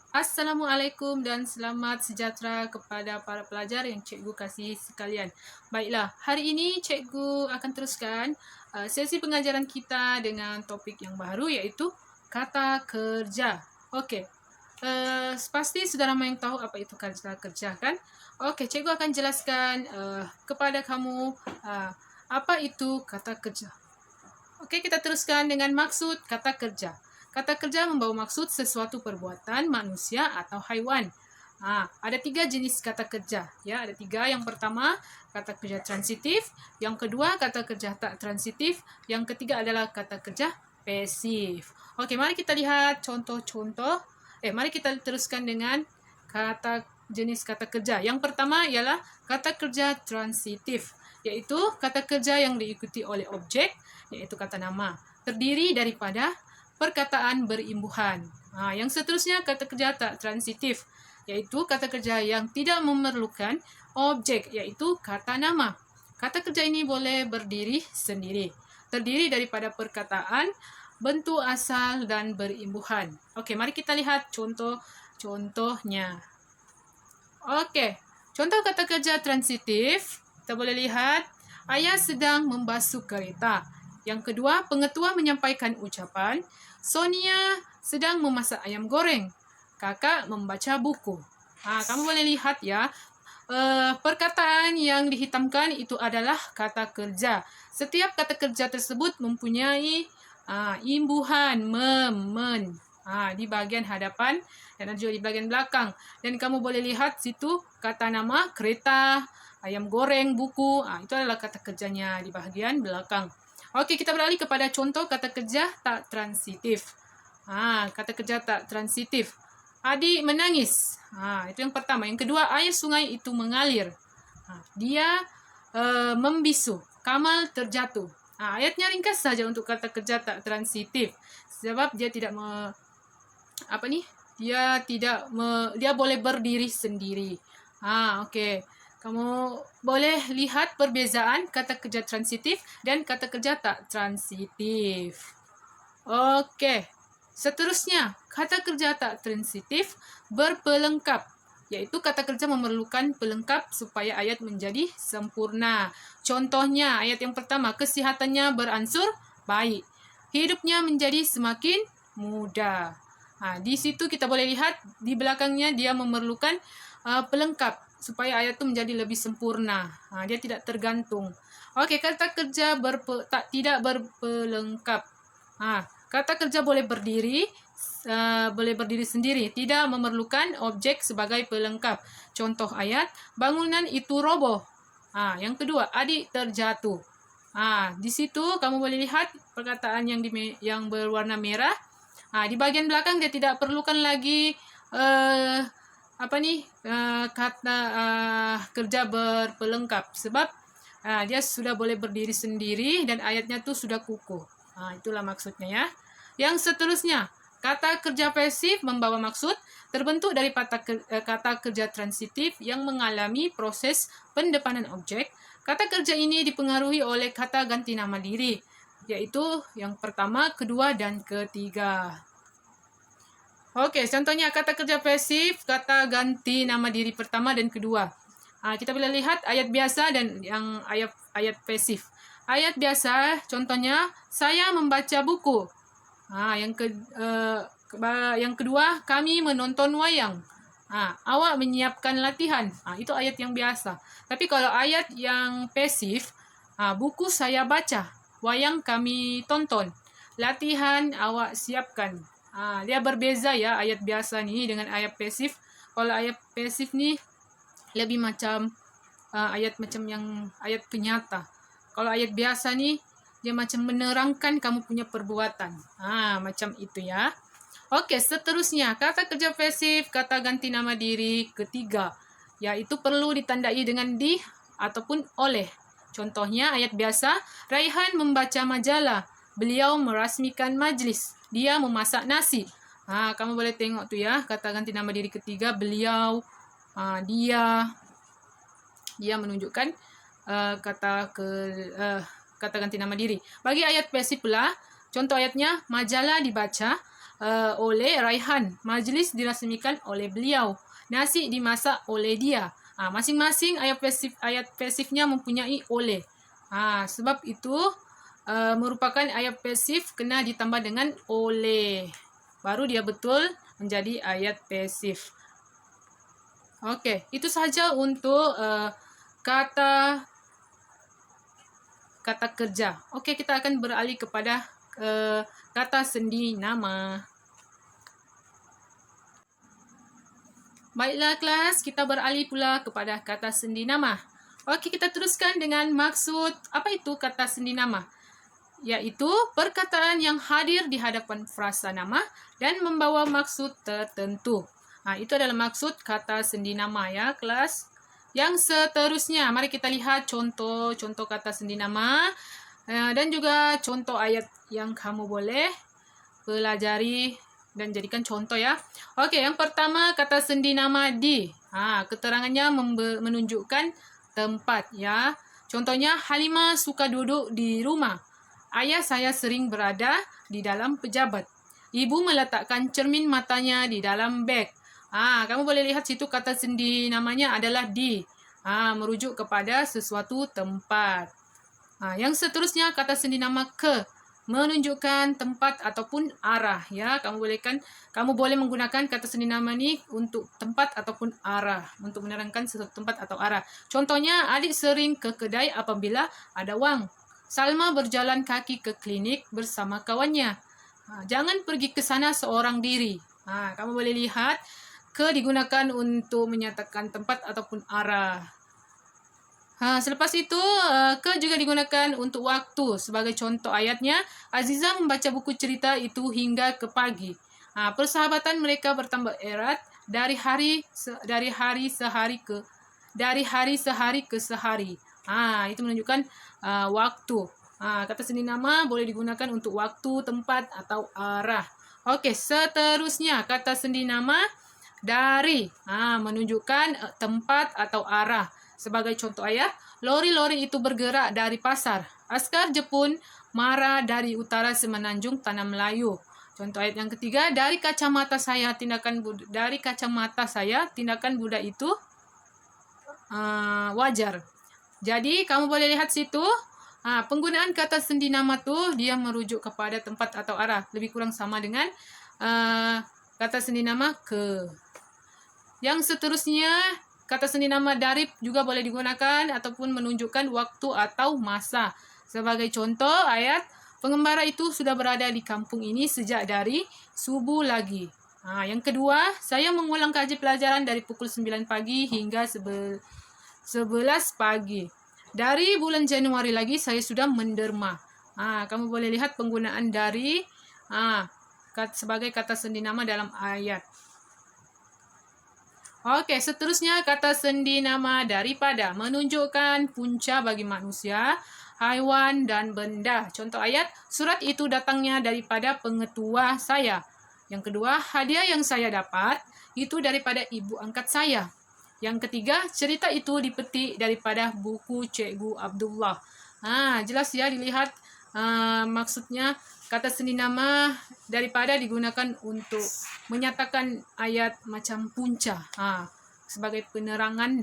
Assalamualaikum dan selamat sejahtera kepada para pelajar yang cikgu kasih sekalian. Baiklah, hari ini cikgu akan teruskan sesi pengajaran kita dengan topik yang baru iaitu kata kerja. Okey, pasti sudah ramai yang tahu apa itu kata kerja kan? Okey, cikgu akan jelaskan kepada kamu apa itu kata kerja. Okey, kita teruskan dengan maksud kata kerja. Kata kerja membawa maksud sesuatu perbuatan manusia atau haiwan. Ada 3 jenis kata kerja. Ya, ada 3. Yang pertama, kata kerja transitif. Yang kedua, kata kerja tak transitif. Yang ketiga adalah kata kerja pasif. Okey, mari kita lihat contoh-contoh. Mari kita teruskan dengan jenis kata kerja. Yang pertama ialah kata kerja transitif, iaitu kata kerja yang diikuti oleh objek, iaitu kata nama, terdiri daripada perkataan berimbuhan. Yang seterusnya kata kerja tak transitif, iaitu kata kerja yang tidak memerlukan objek, iaitu kata nama. Kata kerja ini boleh berdiri sendiri, terdiri daripada perkataan, bentuk asal dan berimbuhan. Okey, mari kita lihat contohnya. Okey, contoh kata kerja transitif, kita boleh lihat ayah sedang membasuh kereta. Yang kedua, pengetua menyampaikan ucapan. Sonia sedang memasak ayam goreng. Kakak membaca buku. Kamu boleh lihat ya, perkataan yang dihitamkan itu adalah kata kerja. Setiap kata kerja tersebut mempunyai imbuhan men di bahagian hadapan dan juga di bahagian belakang. Dan kamu boleh lihat situ kata nama, kereta, ayam goreng, buku. Itu adalah kata kerjanya di bahagian belakang. Okey, kita beralih kepada contoh kata kerja tak transitif. Kata kerja tak transitif. Adik menangis. Itu yang pertama. Yang kedua, air sungai itu mengalir. Dia membisu. Kamal terjatuh. Ayatnya ringkas saja untuk kata kerja tak transitif. Sebab dia tidak dia boleh berdiri sendiri. Okey. Kamu boleh lihat perbezaan kata kerja transitif dan kata kerja tak transitif. Okey. Seterusnya, kata kerja tak transitif berpelengkap, iaitu kata kerja memerlukan pelengkap supaya ayat menjadi sempurna. Contohnya, ayat yang pertama, kesihatannya beransur baik. Hidupnya menjadi semakin mudah. Di situ kita boleh lihat di belakangnya dia memerlukan pelengkap supaya ayat itu menjadi lebih sempurna. Dia tidak tergantung. Okey, kata kerja tidak berpelengkap. Kata kerja boleh berdiri sendiri, tidak memerlukan objek sebagai pelengkap. Contoh ayat, bangunan itu roboh. Yang kedua, adik terjatuh. Di situ kamu boleh lihat perkataan yang berwarna merah. Di bahagian belakang dia tidak perlukan lagi kata kerja berpelengkap sebab dia sudah boleh berdiri sendiri dan ayatnya tu sudah kukuh. Itulah maksudnya ya. Yang seterusnya, kata kerja pasif membawa maksud terbentuk dari kata kerja transitif yang mengalami proses pendepanan objek. Kata kerja ini dipengaruhi oleh kata ganti nama diri, iaitu yang pertama, kedua dan ketiga. Okey, contohnya kata kerja pasif, kata ganti nama diri pertama dan kedua. Kita boleh lihat ayat biasa dan yang ayat pasif. Ayat biasa, contohnya, saya membaca buku. Yang kedua, kami menonton wayang. Awak menyiapkan latihan. Itu ayat yang biasa. Tapi kalau ayat yang pasif, buku saya baca, wayang kami tonton, latihan awak siapkan. Dia berbeza ya ayat biasa ni dengan ayat pasif. Kalau ayat pasif ni lebih macam ayat penyata. Kalau ayat biasa ni dia macam menerangkan kamu punya perbuatan. Macam itu ya. Okey, seterusnya kata kerja pasif, kata ganti nama diri ketiga, iaitu perlu ditandai dengan di ataupun oleh. Contohnya ayat biasa, Raihan membaca majalah, beliau merasmikan majlis, dia memasak nasi. Kamu boleh tengok tu ya, kata ganti nama diri ketiga, beliau, dia menunjukkan kata ganti nama diri. Bagi ayat pasif pula, contoh ayatnya, majalah dibaca, oleh Raihan. Majlis dirasmikan oleh beliau. Nasi dimasak oleh dia. Masing-masing ayat pasifnya mempunyai oleh. Sebab itu merupakan ayat pasif kena ditambah dengan oleh. Baru dia betul menjadi ayat pasif. Okey, itu sahaja untuk kata kerja. Okey, kita akan beralih kepada kata sendi nama. Baiklah kelas, kita beralih pula kepada kata sendi nama. Okey, kita teruskan dengan maksud apa itu kata sendi nama. Iaitu perkataan yang hadir di hadapan frasa nama dan membawa maksud tertentu. Itu adalah maksud kata sendi nama ya kelas. Yang seterusnya, mari kita lihat contoh kata sendi nama dan juga contoh ayat yang kamu boleh pelajari dan jadikan contoh ya. Okey, yang pertama kata sendi nama di. Keterangannya menunjukkan tempat ya. Contohnya, Halimah suka duduk di rumah. Ayah saya sering berada di dalam pejabat. Ibu meletakkan cermin matanya di dalam beg. Kamu boleh lihat situ kata sendi namanya adalah di. Merujuk kepada sesuatu tempat. Yang seterusnya kata sendi nama ke. Menunjukkan tempat ataupun arah ya. Kamu boleh menggunakan kata sendi nama ni untuk tempat ataupun arah, untuk menerangkan sesuatu tempat atau arah. Contohnya, adik sering ke kedai apabila ada wang. Salma berjalan kaki ke klinik bersama kawannya. Jangan pergi ke sana seorang diri. Kamu boleh lihat ke digunakan untuk menyatakan tempat ataupun arah. Selepas itu, ke juga digunakan untuk waktu. Sebagai contoh ayatnya, Aziza membaca buku cerita itu hingga ke pagi. Persahabatan mereka bertambah erat dari hari sehari ke sehari. Itu menunjukkan waktu. Kata sendi nama boleh digunakan untuk waktu, tempat atau arah. Okey, seterusnya kata sendi nama dari. Menunjukkan tempat atau arah. Sebagai contoh ayat, lori-lori itu bergerak dari pasar. Askar Jepun marah dari utara semenanjung Tanah Melayu. Contoh ayat yang ketiga, dari kacamata saya tindakan budak itu wajar. Jadi kamu boleh lihat situ, penggunaan kata sendi nama tu dia merujuk kepada tempat atau arah, lebih kurang sama dengan kata sendi nama ke. Yang seterusnya, kata sendi nama darib juga boleh digunakan ataupun menunjukkan waktu atau masa. Sebagai contoh ayat, pengembara itu sudah berada di kampung ini sejak dari subuh lagi. Yang kedua, saya mengulang kaji pelajaran dari pukul 9 pagi hingga 11 pagi. Dari bulan Januari lagi saya sudah menderma. Kamu boleh lihat penggunaan dari sebagai kata sendi nama dalam ayat. Okey, seterusnya kata sendi nama daripada menunjukkan punca bagi manusia, haiwan dan benda. Contoh ayat, surat itu datangnya daripada pengetua saya. Yang kedua, hadiah yang saya dapat itu daripada ibu angkat saya. Yang ketiga, cerita itu dipetik daripada buku Cikgu Abdullah. Jelas ya dilihat maksudnya kata sendi nama daripada digunakan untuk menyatakan ayat macam punca. Sebagai penerangan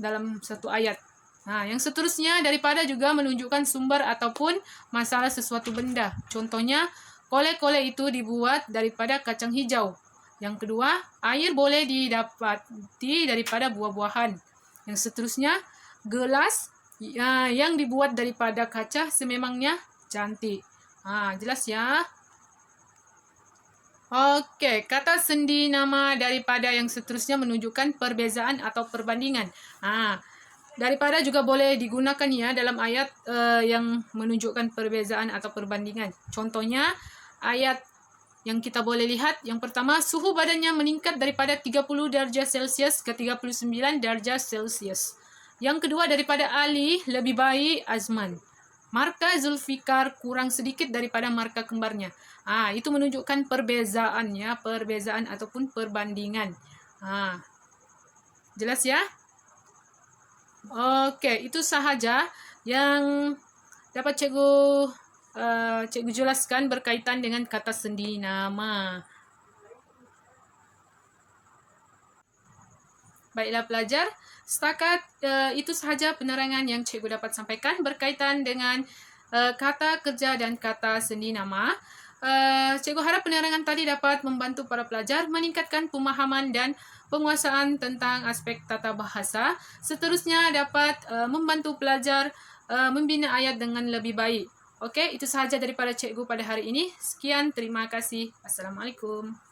dalam satu ayat. Yang seterusnya daripada juga menunjukkan sumber ataupun masalah sesuatu benda. Contohnya, kolek-kolek itu dibuat daripada kacang hijau. Yang kedua, air boleh didapati daripada buah-buahan. Yang seterusnya, gelas yang dibuat daripada kaca sememangnya cantik. Jelas ya? Okey, kata sendi nama daripada yang seterusnya menunjukkan perbezaan atau perbandingan. Daripada juga boleh digunakan ya dalam ayat yang menunjukkan perbezaan atau perbandingan. Contohnya, ayat yang kita boleh lihat, yang pertama, suhu badannya meningkat daripada 30 darjah Celsius ke 39 darjah Celsius. Yang kedua, daripada Ali lebih baik Azman. Markah Zulfikar kurang sedikit daripada markah kembarnya. Itu menunjukkan perbezaan ya, perbezaan ataupun perbandingan. Jelas ya? Okey, itu sahaja yang dapat cikgu cikgu jelaskan berkaitan dengan kata sendi nama. Baiklah pelajar, setakat itu sahaja penerangan yang cikgu dapat sampaikan berkaitan dengan kata kerja dan kata sendi nama. Cikgu harap penerangan tadi dapat membantu para pelajar meningkatkan pemahaman dan penguasaan tentang aspek tata bahasa. Seterusnya dapat membantu pelajar membina ayat dengan lebih baik. Okey, itu sahaja daripada cikgu pada hari ini. Sekian, terima kasih. Assalamualaikum.